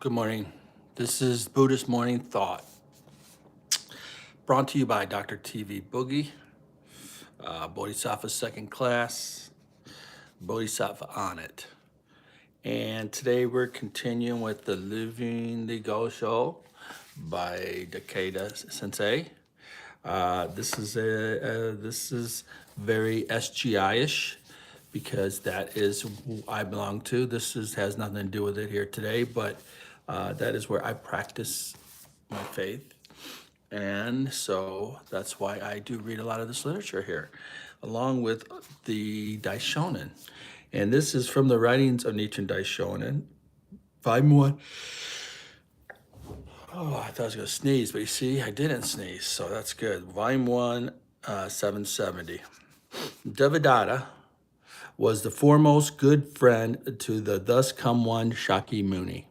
Good morning. This is Buddhist Morning Thought, brought to you by Dr. TV Boogie, Bodhisattva Second Class, Bodhisattva on it. And today we're continuing with the Living the Go Show by Devadatta Sensei. This is very SGI-ish because that is who I belong to. Has nothing to do with it here today, but that is where I practice my faith. And so that's why I do read a lot of this literature here, along with the Daishonin. And this is from the writings of Nichiren Daishonin, Volume 1. Oh, I thought I was going to sneeze, but you see, I didn't sneeze, so that's good. Volume 1, 770. Devadatta was the foremost good friend to the Thus Come One Shakyamuni.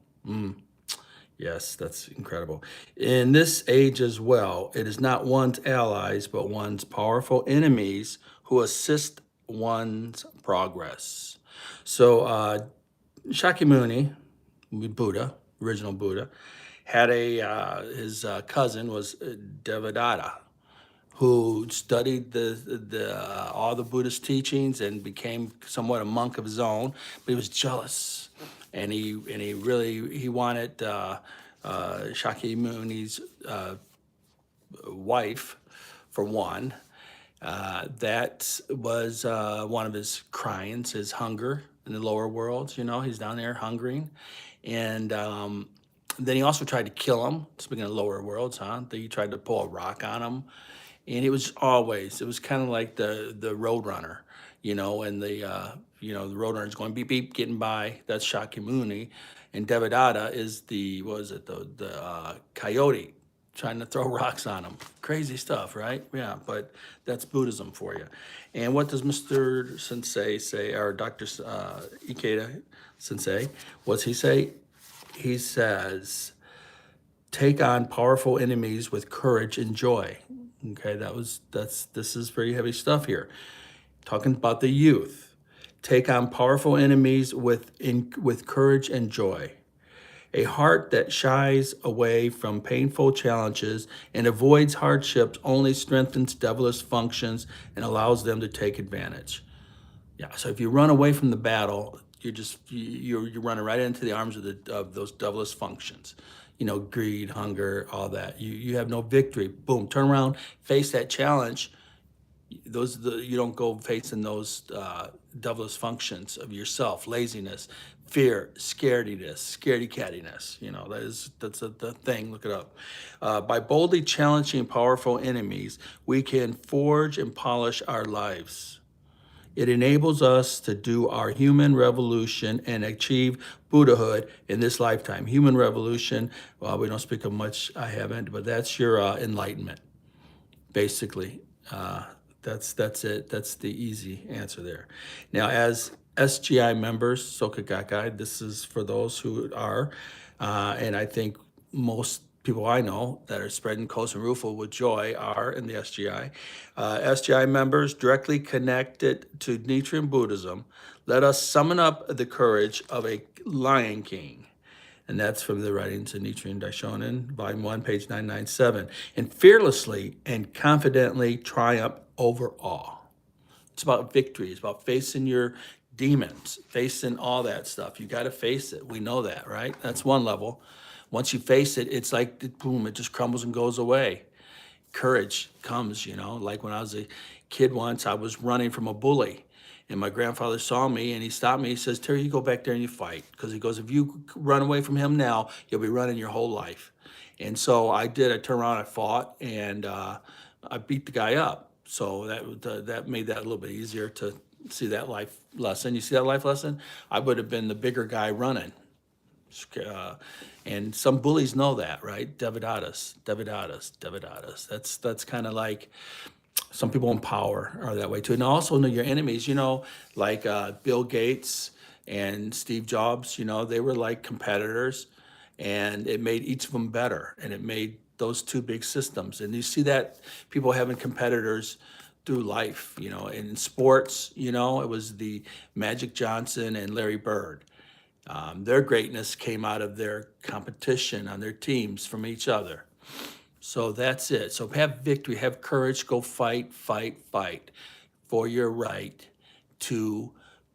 Yes, that's incredible. In this age as well, it is not one's allies, but one's powerful enemies who assist one's progress. So Shakyamuni, Buddha, original Buddha, had his cousin was Devadatta, who studied all the Buddhist teachings and became somewhat a monk of his own. But he was jealous, and he wanted Shakyamuni's wife, for one. That was one of his crimes, his hunger in the lower worlds. You know, he's down there hungering, and then he also tried to kill him. Speaking of lower worlds, he tried to pull a rock on him, and it was kind of like the Roadrunner, and the Roadrunner's going beep beep, getting by. That's Shakyamuni, and Devadatta is the coyote trying to throw rocks on him. Crazy stuff, right? Yeah, but that's Buddhism for you. And what does Mr. Sensei say, or Dr. Ikeda Sensei? What's he say? He says, take on powerful enemies with courage and joy. Okay, this is very heavy stuff here. Talking about the youth. Take on powerful enemies with courage and joy. A heart that shies away from painful challenges and avoids hardships only strengthens devilish functions and allows them to take advantage. Yeah, so if you run away from the battle, you're running right into the arms of those devilish functions. Greed, hunger, all that. You have no victory. Boom, turn around, face that challenge. You don't go facing those devilish functions of yourself: laziness, fear, scaredy-cattiness. That's the thing. Look it up. By boldly challenging powerful enemies, we can forge and polish our lives. It enables us to do our human revolution and achieve Buddhahood in this lifetime. Human revolution, well, we don't speak of much, I haven't, but that's your enlightenment, basically. That's it. That's the easy answer there. Now, as SGI members, Soka Gakkai, this is for those who are, and I think most people I know that are spreading Kosen Rufu with joy are in the SGI. SGI members directly connected to Nichiren Buddhism, let us summon up the courage of a Lion King. And that's from the writings of Nichiren Daishonin, Volume 1, page 997. And fearlessly and confidently triumph over all. It's about victory. It's about facing your demons, facing all that stuff. You got to face it. We know that, right? That's one level. Once you face it, it's like, boom, it just crumbles and goes away. Courage comes, like when I was a kid once, I was running from a bully. And my grandfather saw me and he stopped me. He says, Terry, you go back there and you fight. Because he goes, if you run away from him now, you'll be running your whole life. And so I did. I turned around, I fought, and I beat the guy up. So that made that a little bit easier to see that life lesson. You see that life lesson? I would have been the bigger guy running. And some bullies know that, right? Devadatas. That's kind of like some people in power are that way too. And also know your enemies, like Bill Gates and Steve Jobs, they were like competitors, and it made each of them better. And it made those two big systems. And you see that people having competitors through life, in sports, it was the Magic Johnson and Larry Bird. Their greatness came out of their competition on their teams from each other. So that's it. So have victory, have courage, go fight, fight, fight for your right to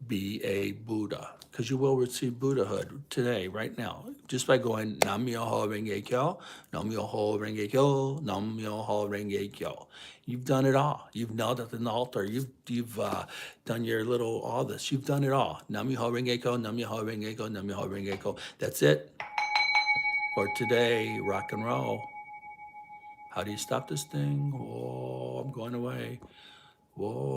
be a Buddha, because you will receive Buddhahood today, right now, just by going Nam-Myoho-Renge-Kyo, Nam-Myoho-Renge-Kyo, Nam-Myoho-Renge-Kyo. You've done it all. You've knelt at an altar. You've done your little all this. You've done it all. Nam-Myoho-Renge-Kyo, Nam-Myoho-Renge-Kyo, Nam-Myoho-Renge-Kyo. That's it for today. Rock and roll. How do you stop this thing? Whoa, I'm going away. Whoa.